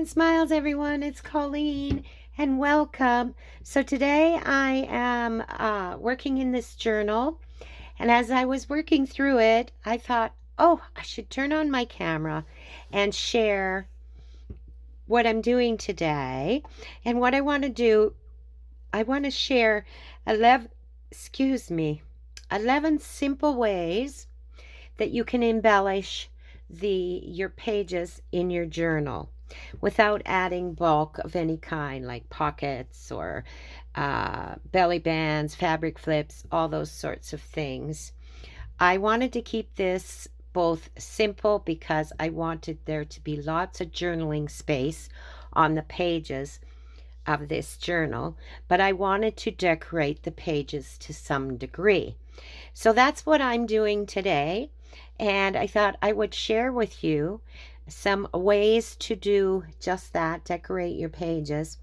and smiles, everyone. It's Colleen, and welcome. So today I am working in this journal, and as I was working through it, I thought, oh, I should turn on my camera and share what I'm doing today. And what I want to do, I want to share 11, 11 simple ways that you can embellish your pages in your journal without adding bulk of any kind, like pockets or belly bands, fabric flips, all those sorts of things. I wanted to keep this both simple because I wanted there to be lots of journaling space on the pages of this journal, but I wanted to decorate the pages to some degree. So that's what I'm doing today. And I thought I would share with you some ways to do just that, decorate your pages,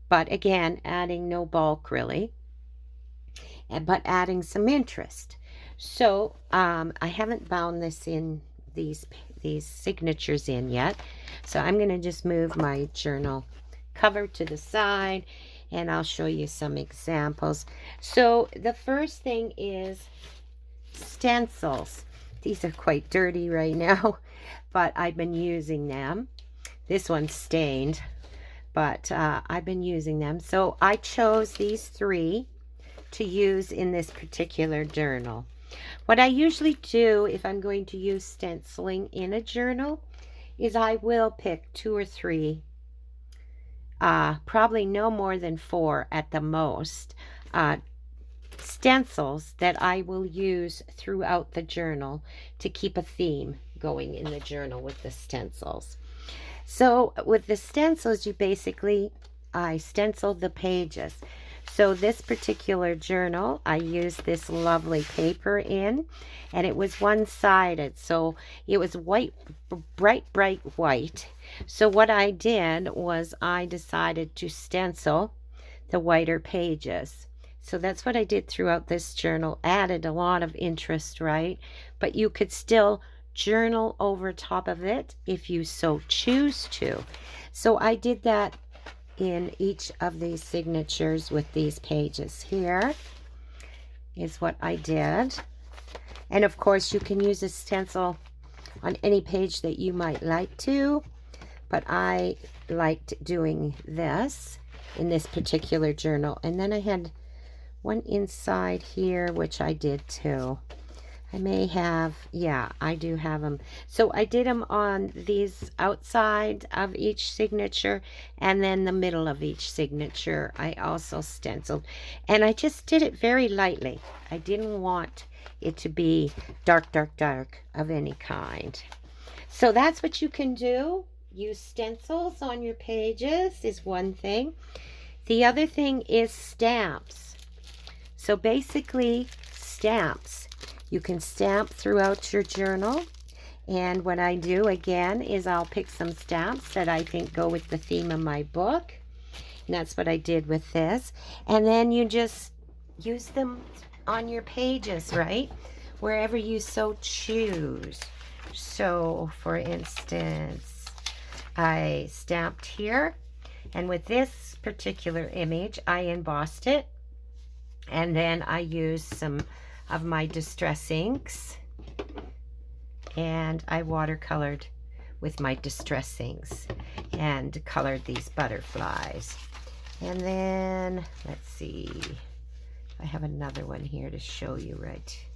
but again, adding no bulk really, but adding some interest. So I haven't bound this in these signatures in yet. So I'm going to just move my journal cover to the side and I'll show you some examples. So the first thing is stencils. These are quite dirty right now, but I've been using them. This one's stained, but I've been using them. So I chose these three to use in this particular journal. What I usually do if I'm going to use stenciling in a journal is I will pick 2 or 3, probably no more than 4 at the most, stencils that I will use throughout the journal to keep a theme going in the journal with the stencils. So with the stencils, I stencil the pages. So this particular journal, I used this lovely paper in, and it was one-sided, so it was white, bright white. So what I did was I decided to stencil the whiter pages. So that's what I did throughout this journal. Added a lot of interest, right? But you could still journal over top of it if you so choose to. So I did that in each of these signatures with these pages. Here is what I did. And of course you can use a stencil on any page that you might like to, but I liked doing this in this particular journal. And then I had one inside here, which I did too. I may have, yeah, I do have them. So I did them on these outside of each signature, and then the middle of each signature I also stenciled. And I just did it very lightly. I didn't want it to be dark of any kind. So that's what you can do. Use stencils on your pages is one thing. The other thing is stamps. So basically stamps. You can stamp throughout your journal. And what I do again is I'll pick some stamps that I think go with the theme of my book. And that's what I did with this. And then you just use them on your pages, right? Wherever you so choose. So for instance, I stamped here. And with this particular image, I embossed it. And then I used some of my distress inks, and I watercolored with my distress inks and colored these butterflies. And then let's see, I have another one here to show you right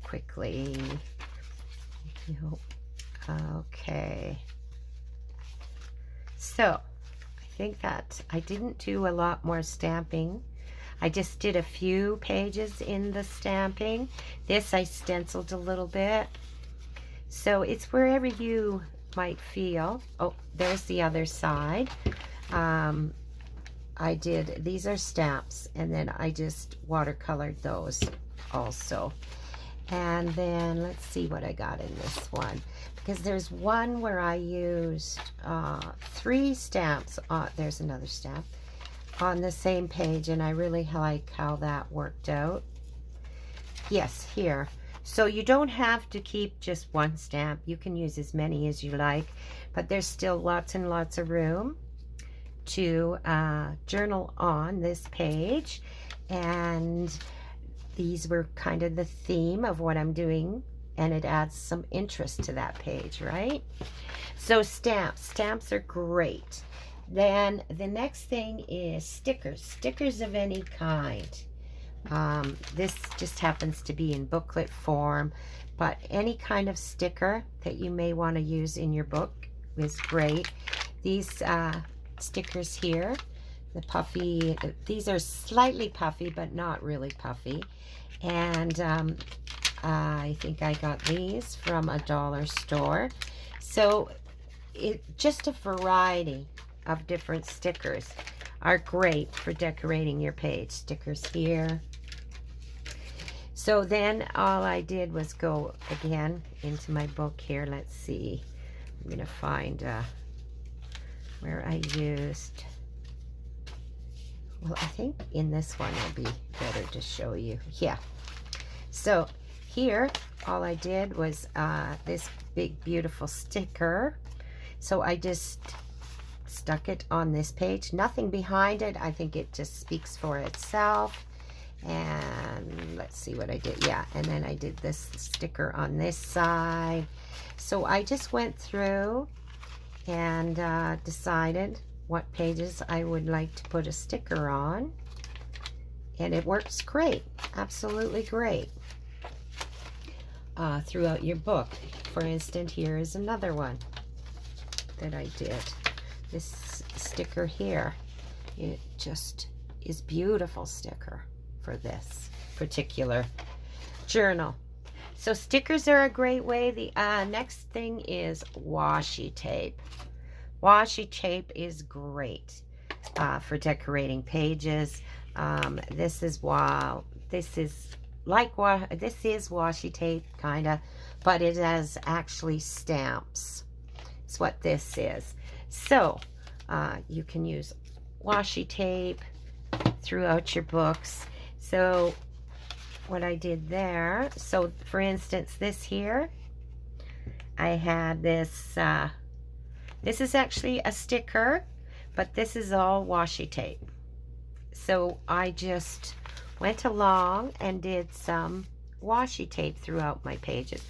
quickly. Okay, so I think that I didn't do a lot more stamping. I just did a few pages in the stamping. This I stenciled a little bit. So it's wherever you might feel. Oh, there's the other side. These are stamps, and then I just watercolored those also. And then let's see what I got in this one. Because there's one where I used 3 stamps. There's another stamp on the same page, and I really like how that worked out. Yes, here. So you don't have to keep just one stamp. You can use as many as you like, but there's still lots and lots of room to journal on this page. And these were kind of the theme of what I'm doing, and it adds some interest to that page, right? So stamps are great. Then the next thing is stickers of any kind. This just happens to be in booklet form, but any kind of sticker that you may want to use in your book is great. These stickers here, the puffy, these are slightly puffy but not really puffy, and I think I got these from a dollar store. So just a variety of different stickers are great for decorating your page. Stickers here. So then all I did was go again into my book here. Let's see. I'm going to find where I used, well, I think in this one it'll be better to show you. Yeah. So here, all I did was this big, beautiful sticker. So I just stuck it on this page. Nothing behind it. I think it just speaks for itself. And let's see what I did. Yeah, and then I did this sticker on this side. So I just went through and decided what pages I would like to put a sticker on. And it works great. Absolutely great. Throughout your book. For instance, here is another one that I did. This sticker here. It just is beautiful sticker for this particular journal. So stickers are a great way. The next thing is washi tape. Washi tape is great for decorating pages. This is washi tape, kind of, but it has actually stamps. It's what this is. So you can use washi tape throughout your books. So what I did there, so for instance, this here, I had this, this is actually a sticker, but this is all washi tape. So I just went along and did some washi tape throughout my pages.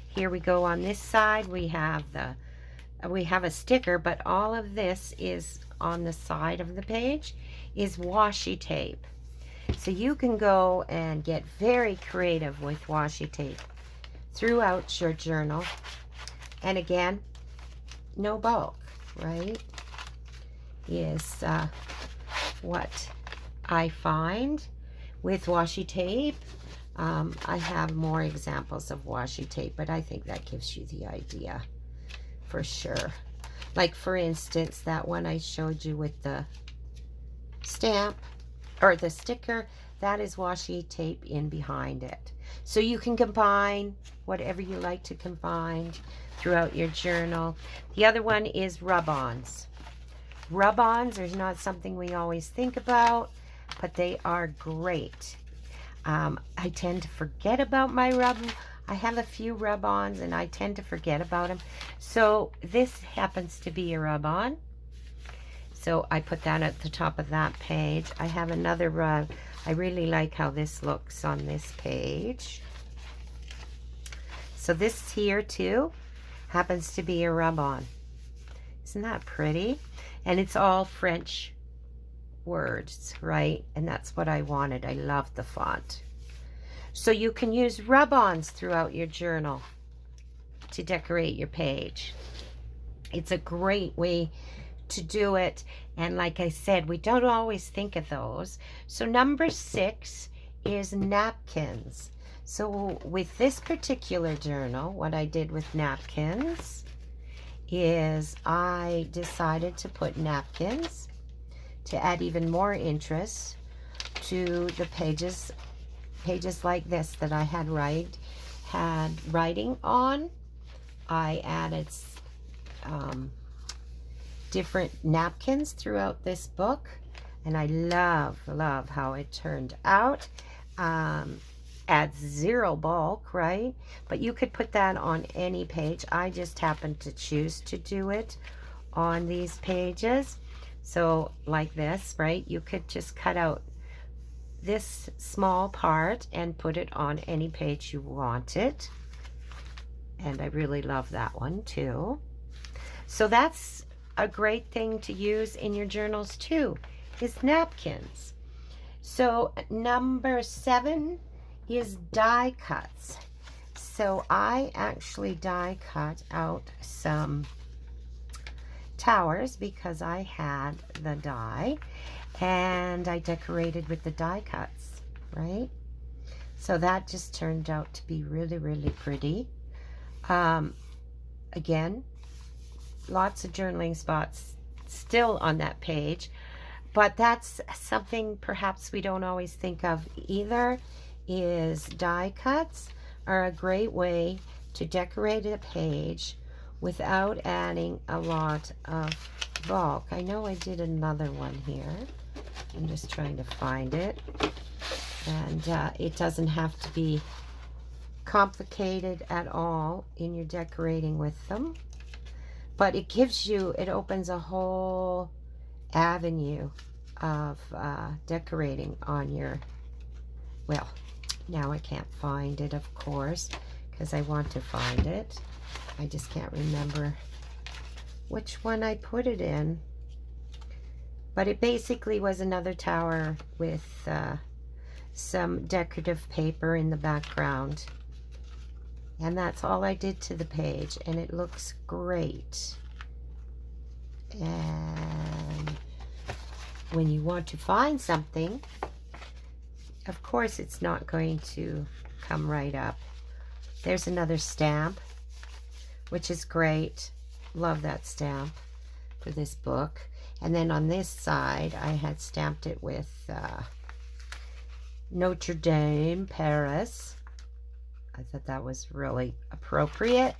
Here we go. On this side we have a sticker, but all of this is on the side of the page is washi tape. So you can go and get very creative with washi tape throughout your journal. And again, no bulk, right? Is what I find with washi tape. I have more examples of washi tape, but I think that gives you the idea for sure. Like for instance, that one I showed you with the stamp or the sticker, that is washi tape in behind it. So you can combine whatever you like to combine throughout your journal. The other one is rub-ons. Rub-ons are not something we always think about, but they are great. I tend to forget about my I have a few rub-ons and I tend to forget about them. So this happens to be a rub-on. So I put that at the top of that page. I have another rub. I really like how this looks on this page. So this here too happens to be a rub-on. Isn't that pretty? And it's all French words, right? And that's what I wanted. I love the font. So you can use rub-ons throughout your journal to decorate your page. It's a great way to do it. And like I said, we don't always think of those. So number 6 is napkins. So with this particular journal, what I did with napkins is I decided to put napkins to add even more interest to the pages like this that I had writing on. I added different napkins throughout this book, and I love how it turned out. adds zero bulk, right? But you could put that on any page. I just happened to choose to do it on these pages. So like this, right? You could just cut out this small part and put it on any page you want it. And I really love that one too. So that's a great thing to use in your journals too, is napkins. So number 7 is die cuts. So I actually die cut out some towers because I had the die, and I decorated with the die cuts, right? So that just turned out to be really, really pretty. Again, lots of journaling spots still on that page, but that's something perhaps we don't always think of either, is die cuts are a great way to decorate a page without adding a lot of bulk. I know I did another one here. I'm just trying to find it. And it doesn't have to be complicated at all in your decorating with them. But it gives you, it opens a whole avenue of decorating on your, well, now I can't find it, of course, because I want to find it. I just can't remember which one I put it in. But it basically was another tower with some decorative paper in the background. And that's all I did to the page, and it looks great. And when you want to find something, of course it's not going to come right up. There's another stamp, which is great. Love that stamp for this book. And then on this side, I had stamped it with Notre Dame, Paris. I thought that was really appropriate.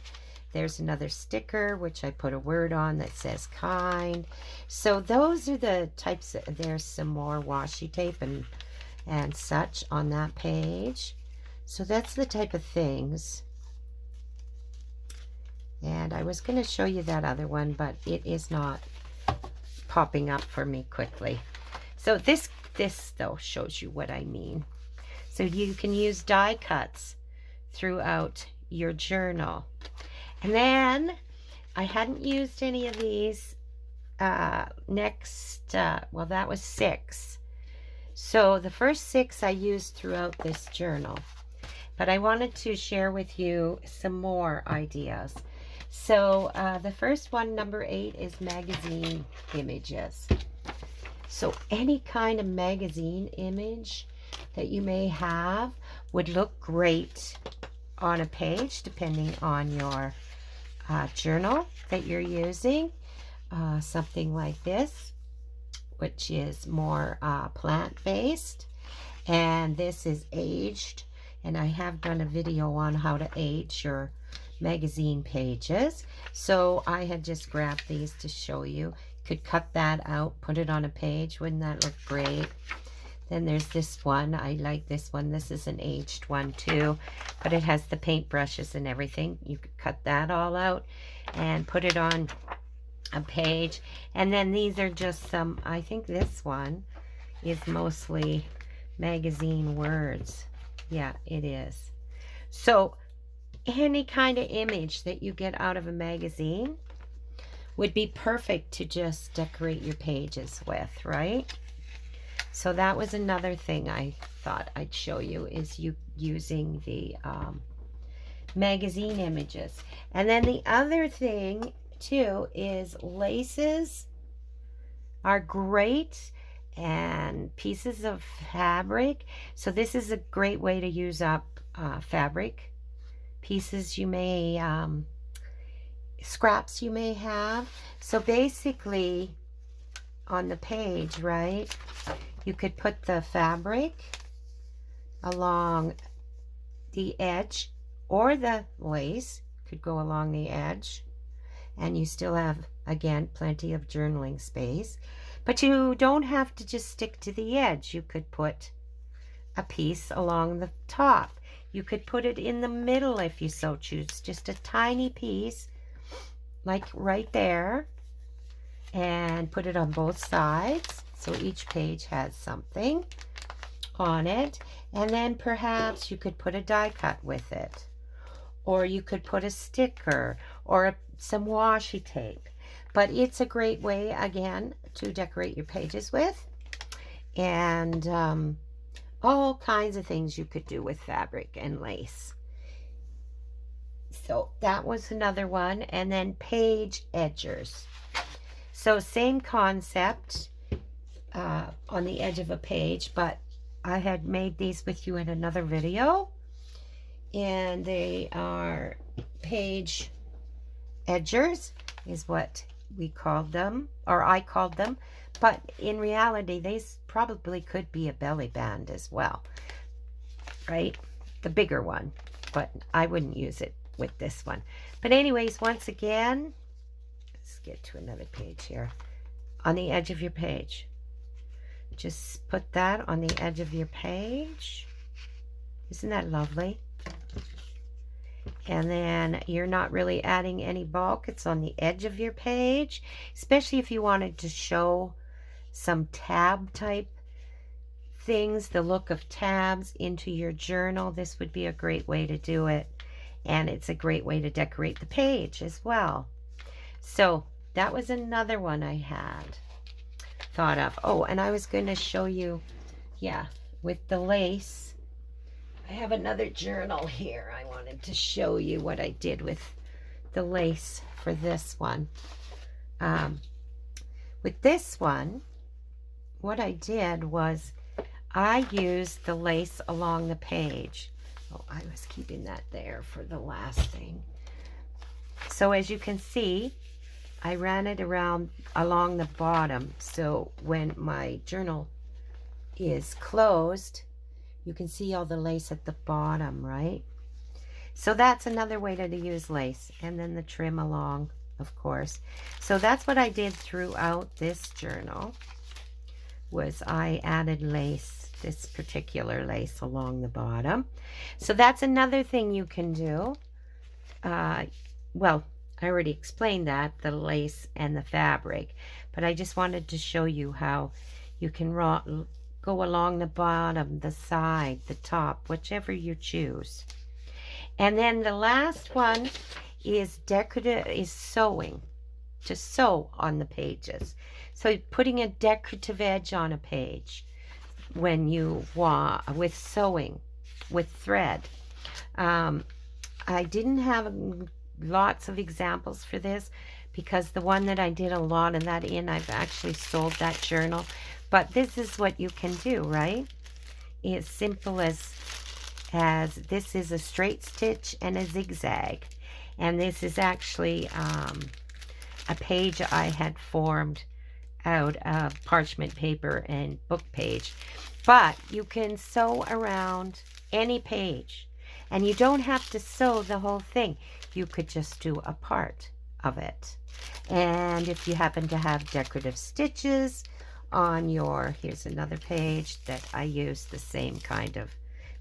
There's another sticker, which I put a word on that says kind. So those are the types there's some more washi tape and such on that page. So that's the type of things. And I was going to show you that other one, but it is not popping up for me quickly. So this though shows you what I mean. So you can use die cuts throughout your journal. And then I hadn't used any of these well, that was 6. So the first 6 I used throughout this journal, but I wanted to share with you some more ideas. So the first one, number 8, is magazine images. So any kind of magazine image that you may have would look great on a page, depending on your journal that you're using. Something like this, which is more plant-based, and this is aged, and I have done a video on how to age your magazine pages. So I had just grabbed these to show you. Could cut that out, put it on a page. Wouldn't that look great? Then there's this one. I like this one. This is an aged one too, but it has the paintbrushes and everything. You could cut that all out and put it on a page. And then these are just some, I think this one is mostly magazine words. Yeah, it is. So any kind of image that you get out of a magazine would be perfect to just decorate your pages with, right? So that was another thing I thought I'd show you, is you using the magazine images. And then the other thing too is laces are great, and pieces of fabric. So this is a great way to use up fabric pieces you may scraps you may have. So basically on the page, right, you could put the fabric along the edge, or the lace could go along the edge, and you still have, again, plenty of journaling space. But you don't have to just stick to the edge. You could put a piece along the top. You could put it in the middle if you so choose, just a tiny piece, like right there, and put it on both sides. So each page has something on it. And then perhaps you could put a die cut with it. Or you could put a sticker or some washi tape. But it's a great way, again, to decorate your pages with. And all kinds of things you could do with fabric and lace. So that was another one. And then page edgers. So same concept on the edge of a page, but I had made these with you in another video. And they are page edgers is what we called them, or I called them. But in reality, they probably could be a belly band as well, right? The bigger one, but I wouldn't use it with this one. But anyways, once again, let's get to another page here. On the edge of your page. Just put that on the edge of your page. Isn't that lovely? And then you're not really adding any bulk. It's on the edge of your page, especially if you wanted to show some tab type things, the look of tabs into your journal. This would be a great way to do it. And it's a great way to decorate the page as well. So that was another one I had thought of. Oh, and I was going to show you, yeah, with the lace. I have another journal here. I wanted to show you what I did with the lace for this one. With this one, what I did was I used the lace along the page. Oh, I was keeping that there for the last thing. So as you can see, I ran it around along the bottom. So when my journal is closed, you can see all the lace at the bottom, right? So that's another way to use lace. And then the trim along, of course. So that's what I did throughout this journal, was I added lace, this particular lace along the bottom. So that's another thing you can do. Well, I already explained that, the lace and the fabric. But I just wanted to show you how you can go along the bottom, the side, the top, whichever you choose. And then the last one is decorative, is sewing, to sew on the pages. So putting a decorative edge on a page when you want, with sewing, with thread. I didn't have lots of examples for this because the one that I did a lot of that in, I've actually sold that journal. But this is what you can do, right? It's simple as this is a straight stitch and a zigzag. And this is actually a page I had formed out of parchment paper and book page. But you can sew around any page. And you don't have to sew the whole thing. You could just do a part of it. And if you happen to have decorative stitches on your, here's another page that I use the same kind of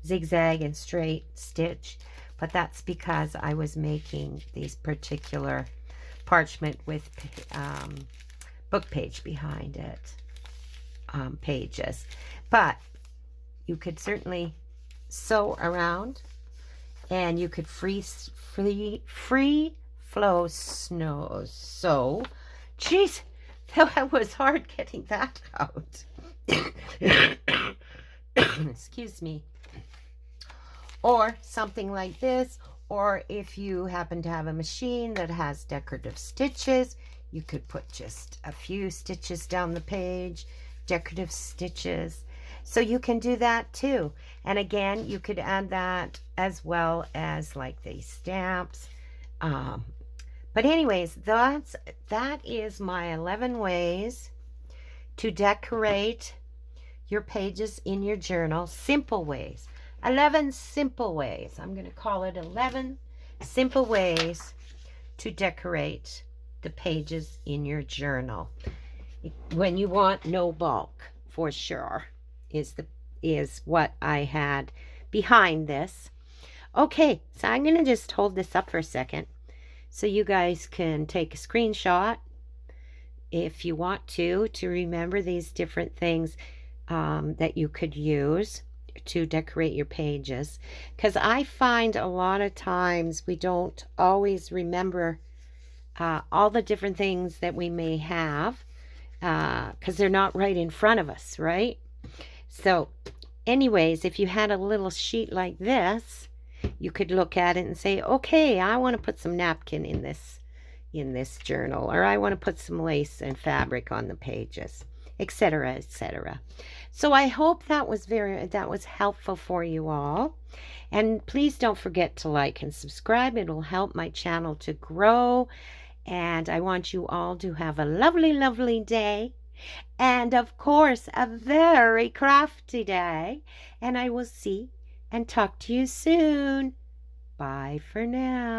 zigzag and straight stitch, but that's because I was making these particular parchment with book page behind it, pages. But you could certainly sew around, and you could free flow snow. So, geez, that was hard getting that out. Excuse me. Or something like this, or if you happen to have a machine that has decorative stitches, you could put just a few stitches down the page, decorative stitches. So you can do that too. And again, you could add that as well as like these stamps. But anyways, that is my 11 ways to decorate your pages in your journal. Simple ways. 11 simple ways. I'm going to call it 11 simple ways to decorate the pages in your journal. When you want no bulk, for sure, is what I had behind this. Okay, so I'm going to just hold this up for a second so you guys can take a screenshot if you want to remember these different things that you could use to decorate your pages, because I find a lot of times we don't always remember all the different things that we may have because they're not right in front of us, right? So anyways, if you had a little sheet like this, you could look at it and say, okay, I want to put some napkin in this journal, or I want to put some lace and fabric on the pages, etc., etc. So I hope that was helpful for you all. And please don't forget to like and subscribe. It'll help my channel to grow. And I want you all to have a lovely, lovely day. And of course, a very crafty day. And I will see and talk to you soon. Bye for now.